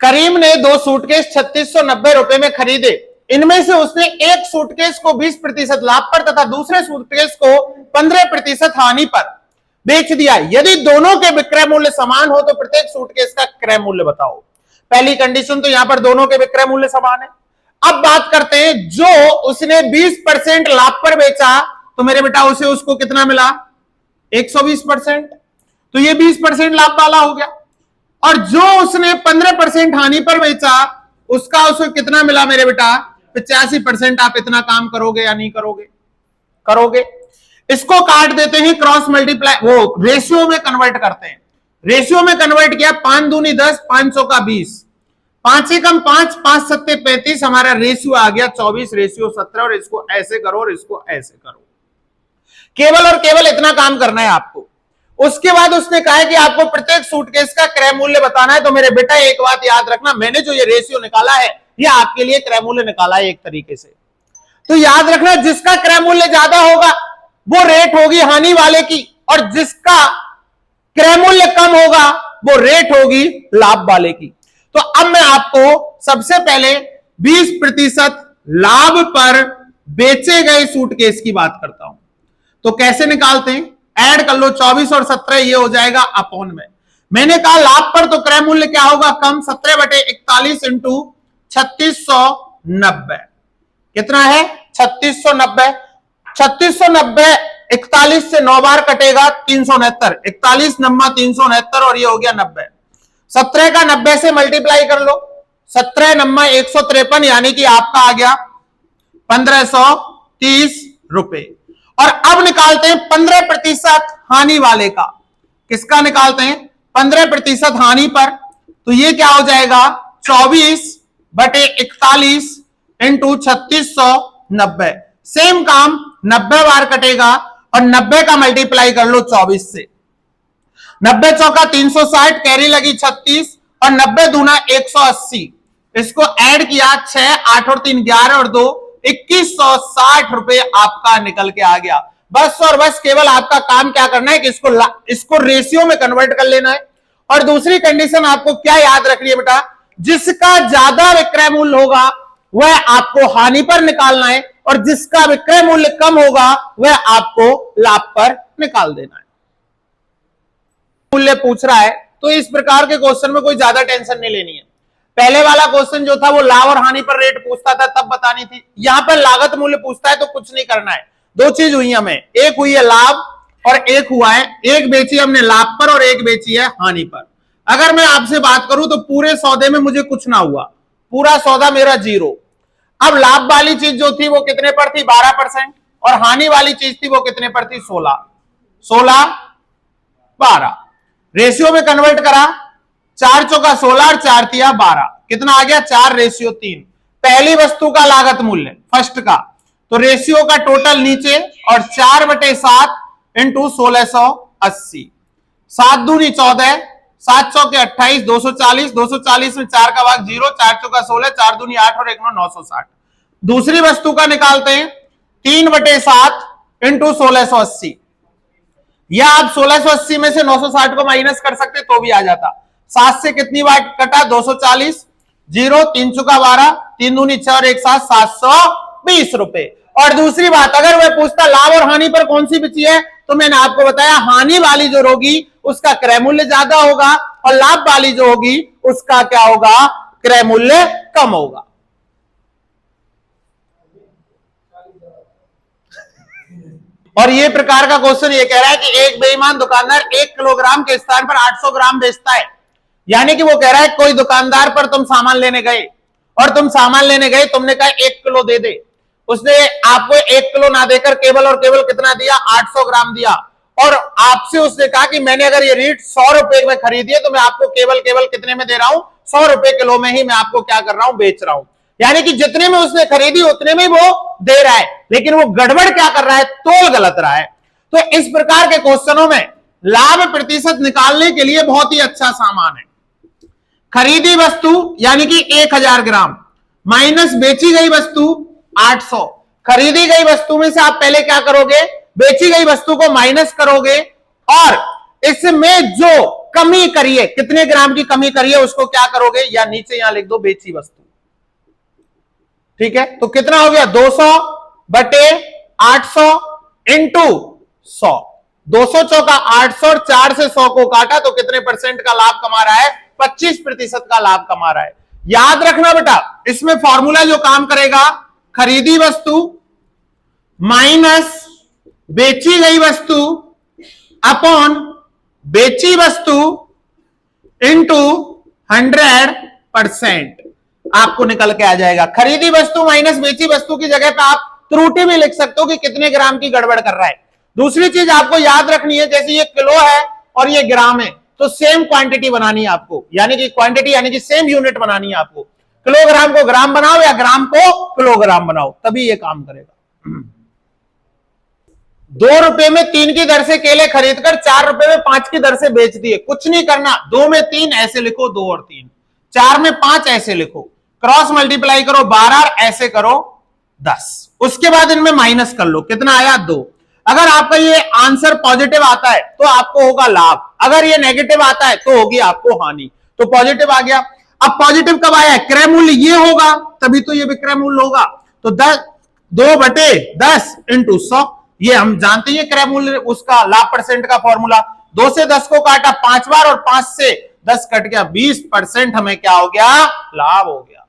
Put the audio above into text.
करीम ने 2 सूटकेस 3690 रुपए में खरीदे। इनमें से उसने एक सूटकेस को 20% लाभ पर तथा दूसरे सूटकेस को 15% हानि पर बेच दिया। यदि दोनों के विक्रय मूल्य समान हो तो प्रत्येक सूटकेस का क्रय मूल्य बताओ। पहली कंडीशन तो यहां पर दोनों के विक्रय मूल्य समान है। अब बात करते हैं, जो उसने 20% लाभ पर बेचा तो मेरे बेटा उसे उसको कितना मिला, 120%, तो ये 20% लाभ वाला हो गया। और जो उसने 15% हानि पर बेचा उसका उसे कितना मिला मेरे बेटा, 85%। आप इतना काम करोगे या नहीं करोगे? करोगे। इसको काट देते हैं, क्रॉस मल्टीप्लाई, वो रेशियो में कन्वर्ट करते हैं। रेशियो में कन्वर्ट किया, 5 दूनी 10, 500 का 20, 5 एकम 5, 5 सत्ते 35, हमारा रेशियो आ गया 24, रेशियो 17। और इसको ऐसे करो और इसको ऐसे करो। केवल और केवल इतना काम करना है आपको। उसके बाद उसने कहा है कि आपको प्रत्येक सूटकेस का क्रय मूल्य बताना है। तो मेरे बेटा एक बात याद रखना, मैंने जो ये रेशियो निकाला है ये आपके लिए क्रय मूल्य निकाला है एक तरीके से। तो याद रखना, जिसका क्रय मूल्य ज्यादा होगा वो रेट होगी हानि वाले की, और जिसका क्रय मूल्य कम होगा वो रेट होगी लाभ वाले की। तो अब मैं आपको सबसे पहले 20% लाभ पर बेचे गए सूटकेस की बात करता हूं। तो कैसे निकालते हैं, ऐड कर लो 24 और 17, ये हो जाएगा अपॉन में। मैंने कहा लाभ पर तो क्रय मूल्य क्या होगा, कम, 17/41 इंटू 3690 कितना है, 3690। 3690 41 से 9 बार कटेगा 369, 41 नम्मा 369 और ये हो गया 90। 17 का 90 से मल्टीप्लाई कर लो, 17 नम्मा 153, यानी कि आपका आ गया 1530 रुपए। और अब निकालते हैं 15% हानि वाले का। किसका निकालते हैं, 15% हानि पर। तो ये क्या हो जाएगा, 24/41 इंटू 3690। सेम काम 90 बार कटेगा और 90 का मल्टीप्लाई कर लो 24 से। 90 चौका 360, कैरी लगी 36 और 90 दूना 180। इसको ऐड किया, 6, 8 और 3 11 और 2 2160 रुपए आपका निकल के आ गया। बस और बस केवल आपका काम क्या करना है कि इसको रेशियो में कन्वर्ट कर लेना है। और दूसरी कंडीशन आपको क्या याद रखनी है बेटा, जिसका ज्यादा विक्रय मूल्य होगा वह आपको हानि पर निकालना है, और जिसका विक्रय मूल्य कम होगा वह आपको लाभ पर निकाल देना है। मूल्य पूछ रहा है तो इस प्रकार के क्वेश्चन में कोई ज्यादा टेंशन नहीं लेनी है। पहले वाला क्वेश्चन जो था वो लाभ और हानि पर रेट पूछता था, तब बतानी थी। यहां पर लागत मूल्य पूछता है तो कुछ नहीं करना है। 2 चीज हुई हमें, एक हुई है लाभ और एक हुआ है, एक बेची हमने लाभ पर और एक बेची है हानि पर। अगर मैं आपसे बात करूं तो पूरे सौदे में मुझे कुछ ना हुआ, पूरा सौदा मेरा 0। अब लाभ वाली चीज जो थी वो कितने पर थी, 12%, और हानि वाली चीज थी वो कितने पर थी, 16, 12। रेशियो में कन्वर्ट करा, 4 चौका 16 और 4 तिया 12, कितना आ गया, 4:3। पहली वस्तु का लागत मूल्य फर्स्ट का, तो रेशियो का टोटल नीचे, और 4/7 इंटू 1680। 7 दूनी 14, 7 चौके 28, 240, 240 में 4 का भाग 0, 4 चौका 16, 4 दूनी 8 और 1 960। दूसरी वस्तु का निकालते हैं, 3/7 इंटू 1680, या आप 1680 में से 960 को माइनस कर सकते तो भी आ जाता। 7 से कितनी बार कटा, 240, 0, 3 चौका 12, 3 दूनी 6 और 1 7, 720 रुपए। और दूसरी बात, अगर वह पूछता लाभ और हानि पर कौन सी बची है, तो मैंने आपको बताया हानि वाली जो होगी उसका क्रय मूल्य ज्यादा होगा, और लाभ वाली जो होगी उसका क्या होगा, क्रय मूल्य कम होगा। और ये प्रकार का क्वेश्चन ये कह रहा है कि एक बेईमान दुकानदार 1 किलोग्राम के स्थान पर 800 ग्राम बेचता है। यानी कि वो कह रहा है कोई दुकानदार पर तुम सामान लेने गए, और तुम सामान लेने गए, तुमने कहा 1 किलो दे दे, उसने आपको 1 किलो ना देकर केवल और केवल कितना दिया, 800 ग्राम दिया। और आपसे उसने कहा कि मैंने अगर ये रीट 100 रुपए में खरीदी है तो मैं आपको केवल केवल कितने में दे रहा हूं, 100 रुपए किलो में ही मैं आपको क्या कर रहा हूं, बेच रहा हूं। यानी कि जितने में उसने खरीदी उतने में वो दे रहा है, लेकिन वो गड़बड़ क्या कर रहा है, तोल गलत रहा है। तो इस प्रकार के क्वेश्चनों में लाभ प्रतिशत निकालने के लिए बहुत ही अच्छा सामान है। खरीदी वस्तु यानी कि 1000 ग्राम माइनस बेची गई वस्तु 800। खरीदी गई वस्तु में से आप पहले क्या करोगे, बेची गई वस्तु को माइनस करोगे, और इसमें जो कमी करिए, कितने ग्राम की कमी करिए, उसको क्या करोगे, या नीचे यहां लिख दो बेची वस्तु। ठीक है, तो कितना हो गया 200 बटे 800 इंटू 100। 200 चौका 800 और 4 से 100 को काटा तो कितने परसेंट का लाभ कमा रहा है, 25% का लाभ कमा रहा है। याद रखना बेटा, इसमें फॉर्मूला जो काम करेगा, खरीदी वस्तु माइनस बेची गई वस्तु अपॉन बेची वस्तु इंटू 100% आपको निकल के आ जाएगा। खरीदी वस्तु माइनस बेची वस्तु की जगह पे आप त्रुटि भी लिख सकते हो कि कितने ग्राम की गड़बड़ कर रहा है। दूसरी चीज आपको याद रखनी है, जैसे ये किलो है और ये ग्राम है, तो सेम क्वांटिटी बनानी है आपको, यानी कि क्वांटिटी यानी कि सेम यूनिट बनानी है आपको। किलोग्राम को ग्राम बनाओ या ग्राम को किलोग्राम बनाओ, तभी ये काम करेगा। 2 रुपए में 3 की दर से केले खरीदकर 4 रुपए में 5 की दर से बेच दिए। कुछ नहीं करना, 2 में 3 ऐसे लिखो, 2 और 3, 4 में 5 ऐसे लिखो, क्रॉस मल्टीप्लाई करो 12, ऐसे करो 10, उसके बाद इनमें माइनस कर लो, कितना आया 2। अगर आपका ये आंसर पॉजिटिव आता है तो आपको होगा लाभ, अगर ये नेगेटिव आता है तो होगी आपको हानि। तो पॉजिटिव आ गया। अब पॉजिटिव कब आया, क्रय मूल्य ये होगा तभी तो ये विक्रय मूल्य होगा। तो 2 बटे 10 इंटू 100, ये हम जानते हैं क्रय मूल्य उसका लाभ परसेंट का फॉर्मूला। 2 से 10 को काटा 5 बार और 5 से 10 कट गया, 20% हमें क्या हो गया, लाभ हो गया।